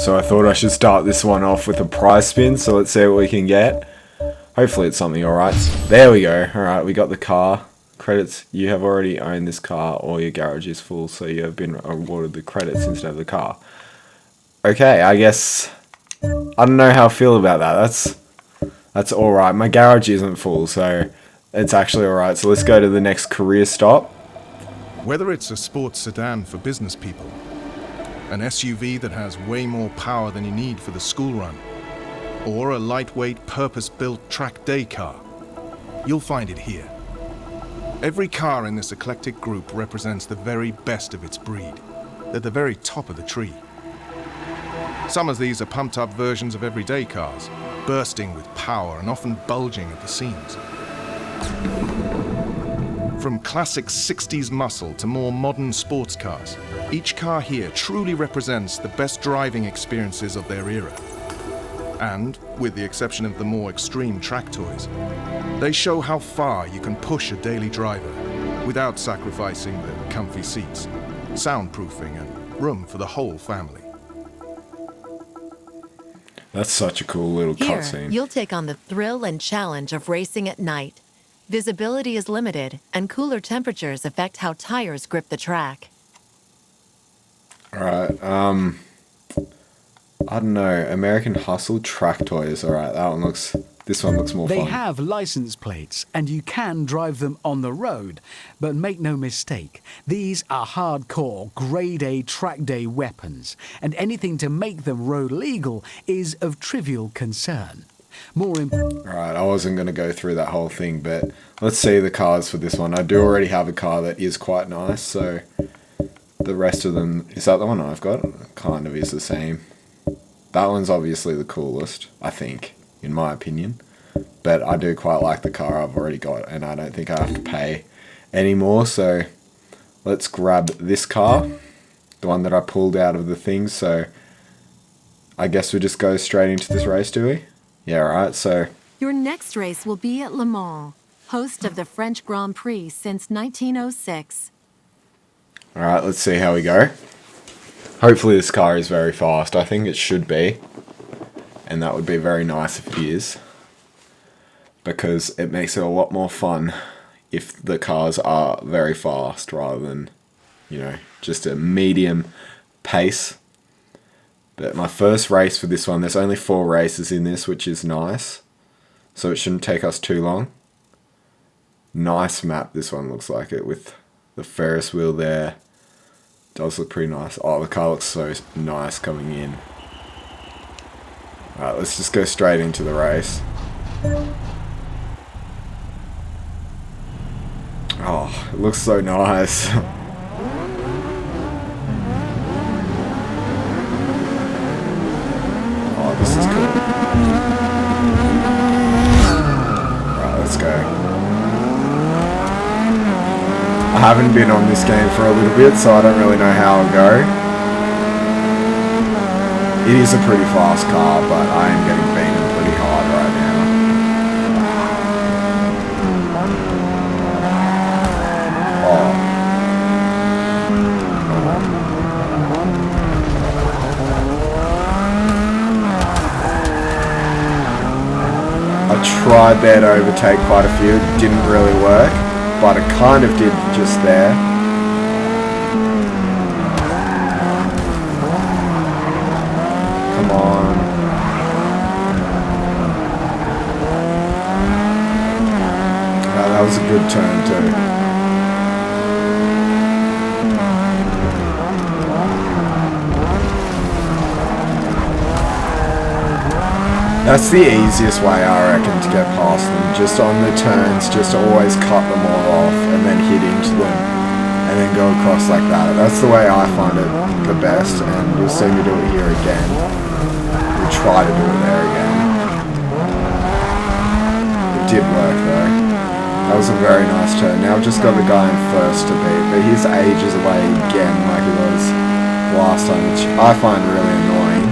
So I thought I should start this one off with a prize spin, so let's see what we can get. Hopefully it's something alright. There we go. Alright, we got the car. Credits. You have already owned this car, or your garage is full, so you have been awarded the credits instead of the car. Okay, I guess... I don't know how I feel about that. That's alright. My garage isn't full, so it's actually alright. So let's go to the next career stop. Whether it's a sports sedan for business people, an SUV that has way more power than you need for the school run, or a lightweight, purpose-built track day car, you'll find it here. Every car in this eclectic group represents the very best of its breed. They're the very top of the tree. Some of these are pumped-up versions of everyday cars, bursting with power and often bulging at the seams. From classic 60s muscle to more modern sports cars, each car here truly represents the best driving experiences of their era. And, with the exception of the more extreme track toys, they show how far you can push a daily driver without sacrificing the comfy seats, soundproofing, and room for the whole family. That's such a cool little cutscene. Here, you'll take on the thrill and challenge of racing at night. Visibility is limited, and cooler temperatures affect how tires grip the track. Alright, I don't know. American Hustle track toys. Alright, this one looks more fun. They have license plates, and you can drive them on the road. But make no mistake, these are hardcore, grade A track day weapons, and anything to make them road legal is of trivial concern. Alright, I wasn't going to go through that whole thing, but let's see the cars for this one. I do already have a car that is quite nice, so the rest of them... Is that the one I've got? Kind of is the same. That one's obviously the coolest, I think, in my opinion. But I do quite like the car I've already got, and I don't think I have to pay any more, so let's grab this car, the one that I pulled out of the thing, so I guess we just go straight into this race, do we? Yeah, right, so... Your next race will be at Le Mans, host of the French Grand Prix since 1906. Alright, let's see how we go. Hopefully this car is very fast. I think it should be. And that would be very nice if it is. Because it makes it a lot more fun if the cars are very fast rather than, you know, just a medium pace. But my first race for this one, there's only 4 races in this, which is nice. So it shouldn't take us too long. Nice map, this one looks like it, with the Ferris wheel there. Does look pretty nice. Oh, the car looks so nice coming in. Alright, let's just go straight into the race. Oh, it looks so nice. Oh, this is cool. Right, let's go. I haven't been on this game for a little bit, so I don't really know how it'll go. It is a pretty fast car, but I am getting beaten pretty hard right now. Oh. I tried there to overtake quite a few, it didn't really work, but it kind of did just there. Come on. Oh, that was a good turn too. That's the easiest way, I reckon, to get past them. Just on the turns, just always cut them all off and then hit into them and then go across like that. That's the way I find it the best, and you'll see me do it here again. We'll try to do it there again. It did work though. That was a very nice turn. Now I've just got the guy in first to beat, but he's ages away again like he was last time, which I find really annoying.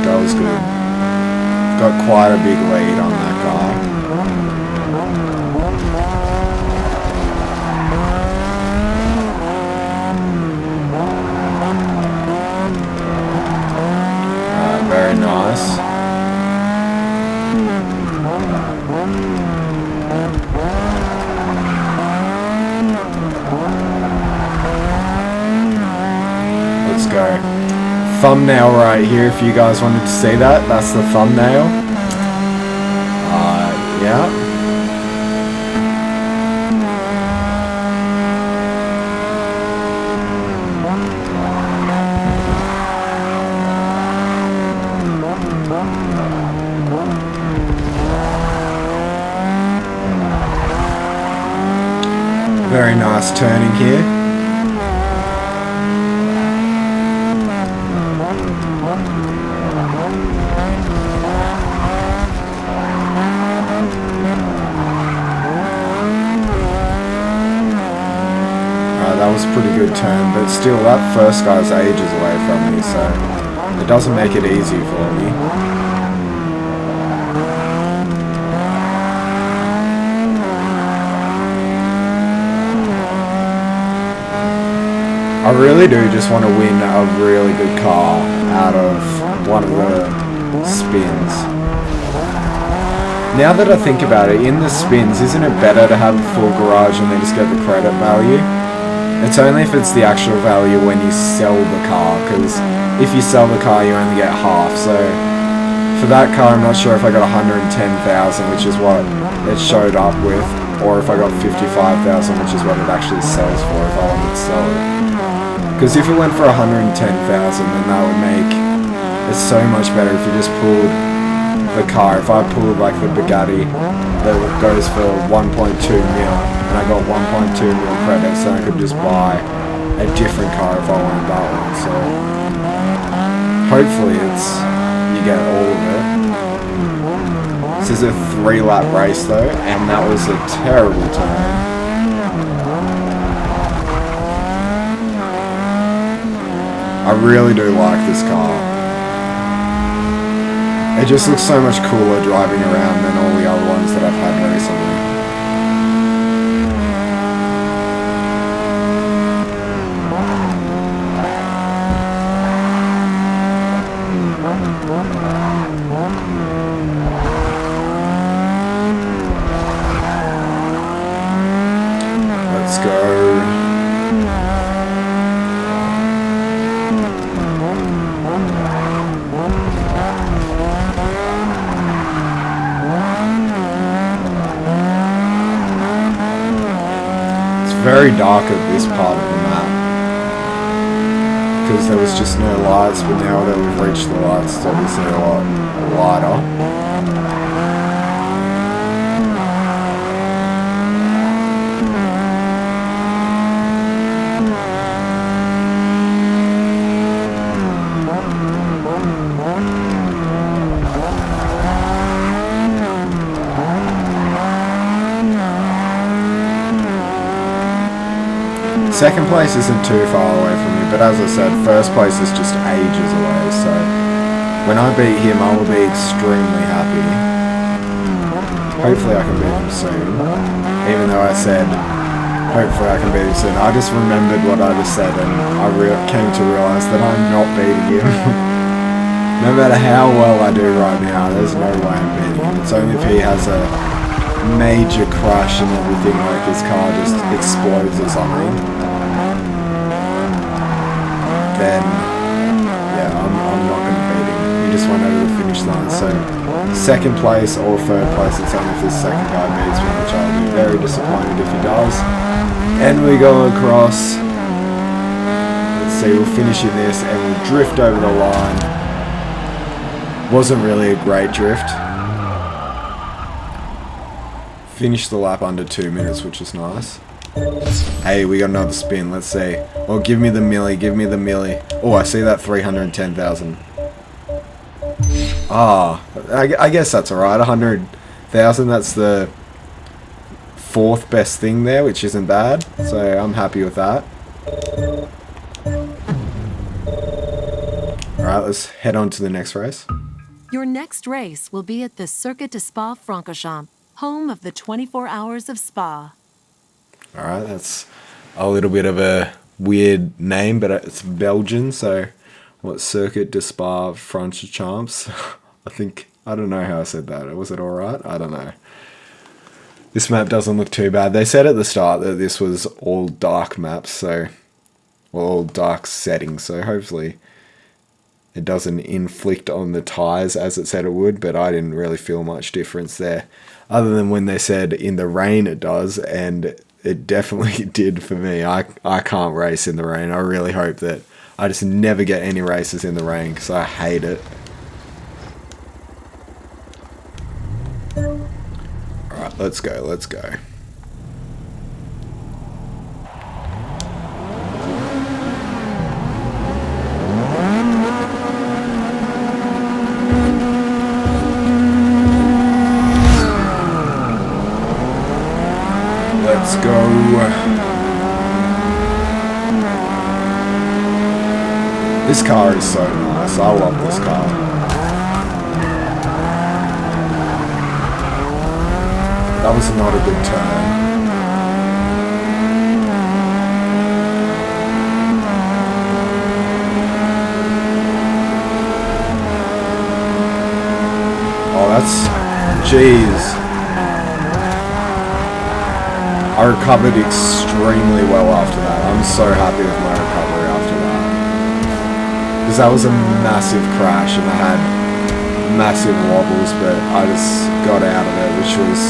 That was good. got quite a big lead on that guy. Very nice. Let's go. Thumbnail right here if you guys wanted to see that. That's the thumbnail. Yeah. Very nice turning here. That was a pretty good turn, but still that first guy's ages away from me, so it doesn't make it easy for me. I really do just want to win a really good car out of one of the spins. Now that I think about it, in the spins, isn't it better to have a full garage and then just get the credit value? It's only if it's the actual value when you sell the car, because if you sell the car you only get half. So for that car I'm not sure if I got 110,000, which is what it showed up with, or if I got 55,000, which is what it actually sells for if I wanted to sell it. Because if it went for 110,000, then that would make it so much better if you just pulled the car. If I pulled like the Bugatti that goes for 1.2 mil and I got 1.2 mil credits, then I could just buy a different car if I wanted that one. So hopefully you get all of it. This is a 3-lap race though, and that was a terrible turn. I really do like this car. It just looks so much cooler driving around than all the other ones that I've had recently. Let's go. Very dark at this part of the map because there was just no lights, but now that we've reached the lights it's obviously a lot lighter. Second place isn't too far away from me, but as I said, first place is just ages away, so when I beat him I will be extremely happy. Hopefully I can beat him soon, even though I said hopefully I can beat him soon. I just remembered what I just said and I came to realise that I'm not beating him. No matter how well I do right now, there's no way I'm beating him. It's only if he has a major crash and everything, like his car just explodes or something, then yeah, I'm not going to beat him. He just went over the finish line. So second place or third place, it's only if this second guy beats me, which I'll be very disappointed if he does. And we go across, let's see, we'll finish in this and we'll drift over the line. Wasn't really a great drift. Finished the lap under 2 minutes, which is nice. Hey, we got another spin. Let's see. Oh, give me the milli. Give me the milli. Oh, I see that 310,000. Ah, I guess that's alright. 100,000. That's the fourth best thing there, which isn't bad. So I'm happy with that. Alright, let's head on to the next race. Your next race will be at the Circuit de Spa-Francorchamps, home of the 24 Hours of Spa. All right, that's a little bit of a weird name, but it's Belgian, so what, Circuit de Spa-Francorchamps? I don't know how I said that. Was it all right? I don't know. This map doesn't look too bad. They said at the start that this was all dark maps, so, well, all dark settings, so hopefully it doesn't inflict on the tyres as it said it would, but I didn't really feel much difference there. Other than when they said in the rain it does, and it definitely did for me. I can't race in the rain. I really hope that I just never get any races in the rain because I hate it. Alright, let's go, let's go. Let's go. This car is so nice. I love this car. That was not a good turn. Oh, that's... Jeez. I recovered extremely well after that. I'm so happy with my recovery after that. Because that was a massive crash and I had massive wobbles, but I just got out of it, which was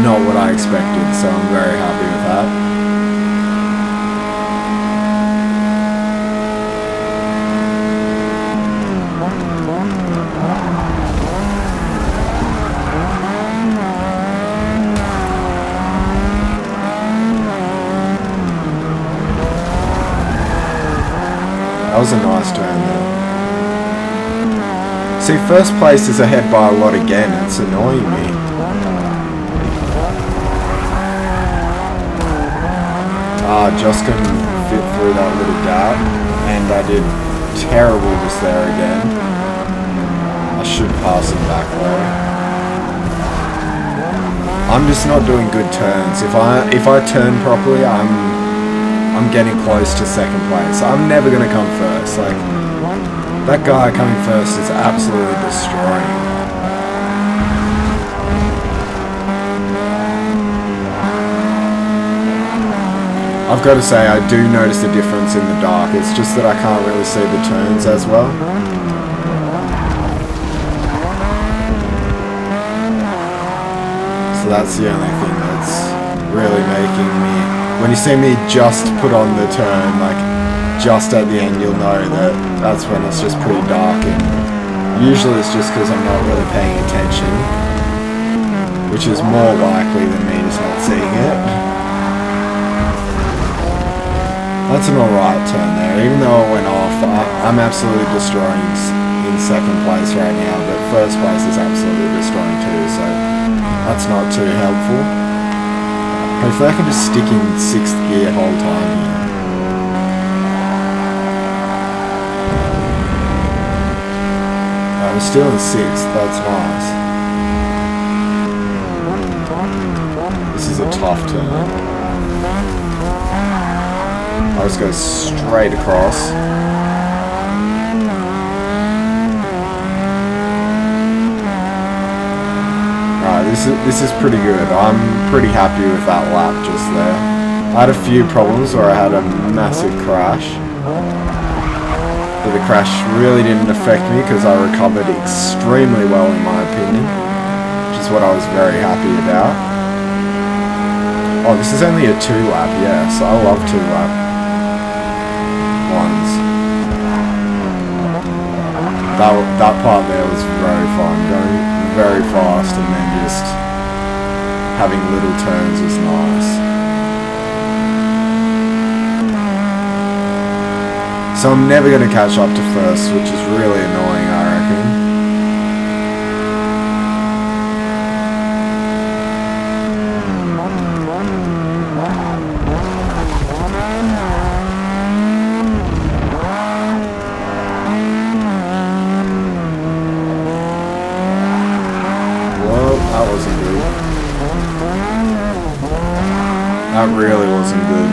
not what I expected, so I'm very happy with that. That was a nice turn there. See, first place is ahead by a lot again. It's annoying me. Just couldn't fit through that little gap, and I did terrible just there again. I should pass him back though. I'm just not doing good turns. If I turn properly, I'm getting close to second place. I'm never going to come first. Like, that guy coming first is absolutely destroying. I've got to say, I do notice a difference in the dark. It's just that I can't really see the turns as well. So that's the only thing that's really making me... When you see me just put on the turn, like just at the end, you'll know that that's when it's just pretty dark, and usually it's just because I'm not really paying attention, which is more likely than me just not seeing it. That's an alright turn there, even though it went off. I'm absolutely destroying in second place right now, but first place is absolutely destroying too, so that's not too helpful. Hopefully I can just stick in 6th gear the whole time here. I'm still in 6th, that's nice. This is a tough turn. I'll just go straight across. This is pretty good. I'm pretty happy with that lap just there. I had a few problems where I had a massive crash, but the crash really didn't affect me because I recovered extremely well in my opinion, which is what I was very happy about. Oh, this is only a 2-lap, yes. I love 2-lap ones. That part there was very fun, going very fast and then just having little turns was nice. So I'm never going to catch up to first, which is really annoying, I reckon. That really wasn't good.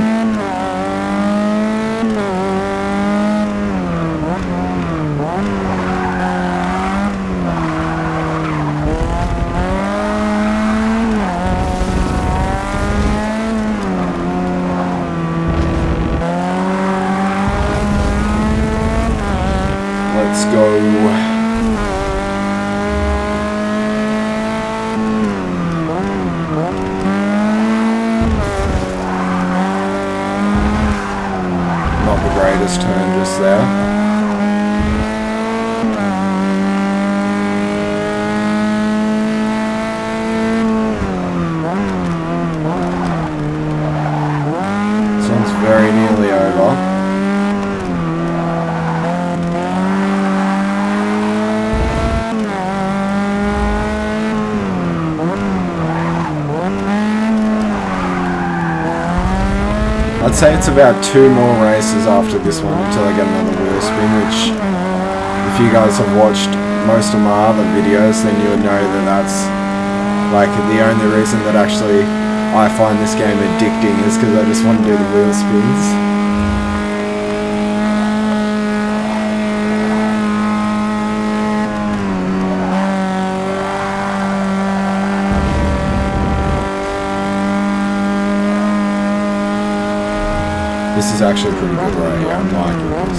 Let's go. Not the greatest turn just there. This one's very nearly over. I'd say it's about 2 more races after this one until I get another wheel spin, which if you guys have watched most of my other videos, then you would know that that's like the only reason that actually I find this game addicting is because I just want to do the wheel spins. This is actually pretty good right here, I'm liking this.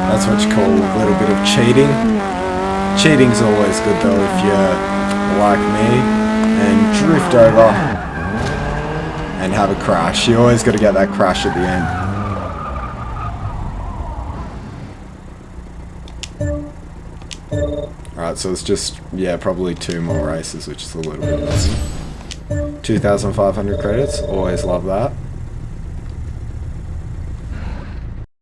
That's what you call a little bit of cheating. Cheating's always good though if you're like me and drift over and have a crash. You always got to get that crash at the end. Alright, so it's just, yeah, probably 2 more races, which is a little bit less. 2,500 credits, always love that.